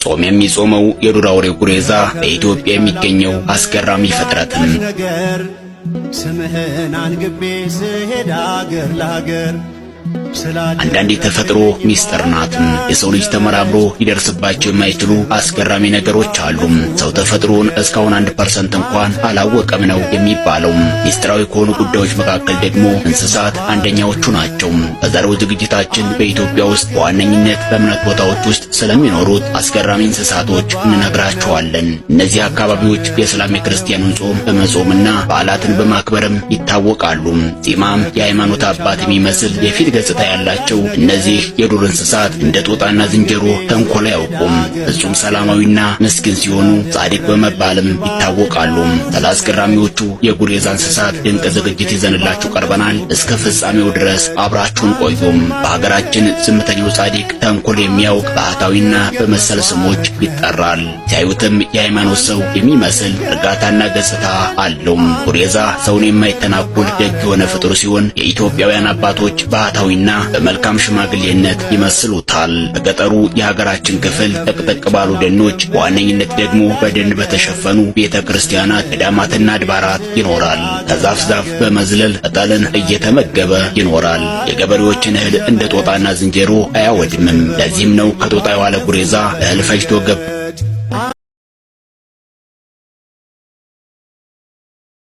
ጾም የሚጾመው የዱር አውሬ ጉሬዛ በኢትዮጵያ የሚገኘው አስገራሚ ፍጥረትም ስምህን አንግቤ ስሄድ አገር ለሀገር አንዳንድ የተፈጥሮ ሚስጥር ናት። የሰው ልጅ ተመራምሮ ሊደርስባቸው የማይችሉ አስገራሚ ነገሮች አሉ። ሰው ተፈጥሮን እስካሁን 1% እንኳን አላወቀም ነው የሚባለው። ሚስጥራዊ ከሆኑ ጉዳዮች መካከል ደግሞ እንስሳት አንደኛዎቹ ናቸው። በዛሬው ዝግጅታችን በኢትዮጵያ ውስጥ በዋነኝነት በእምነት ቦታዎች ውስጥ ስለሚኖሩት አስገራሚ እንስሳቶች እንነግራችኋለን። እነዚህ አካባቢዎች የእስላም የክርስቲያኑን ጾም በመጾምና በዓላትን በማክበርም ይታወቃሉ። ጺማም የሃይማኖት አባት የሚመስል የፊት ገጽታ ያላቸው እነዚህ የዱር እንስሳት እንደ ጦጣና ዝንጀሮ ተንኮል አያውቁም። ፍጹም ሰላማዊና ምስኪን ሲሆኑ ጻድቅ በመባልም ይታወቃሉ። ስለ አስገራሚዎቹ የጉሬዛ እንስሳት ድንቅ ዝግጅት ይዘንላችሁ ቀርበናል። እስከ ፍጻሜው ድረስ አብራችሁን ቆዩም። በሀገራችን ዝምተኛው ጻድቅ ተንኮል የሚያውቅ ባህታዊና በመሰል ስሞች ይጠራል። ሲያዩትም የሃይማኖት ሰው የሚመስል እርጋታና ገጽታ አለው። ጉሬዛ ሰውን የማይተናኮል ደግ የሆነ ፍጡር ሲሆን የኢትዮጵያውያን አባቶች ባህታዊና በመልካም ሽማግሌነት ይመስሉታል። በገጠሩ የሀገራችን ክፍል ጥቅጥቅ ባሉ ደኖች በዋነኝነት ደግሞ በደን በተሸፈኑ ቤተክርስቲያናት፣ ገዳማትና አድባራት ይኖራል። ከዛፍ ዛፍ በመዝለል ቅጠልን እየተመገበ ይኖራል። የገበሬዎችን እህል እንደ ጦጣና ዝንጀሮ አያወድምም። ለዚህም ነው ከጦጣ የዋለ ጉሬዛ እህል ፈጅቶ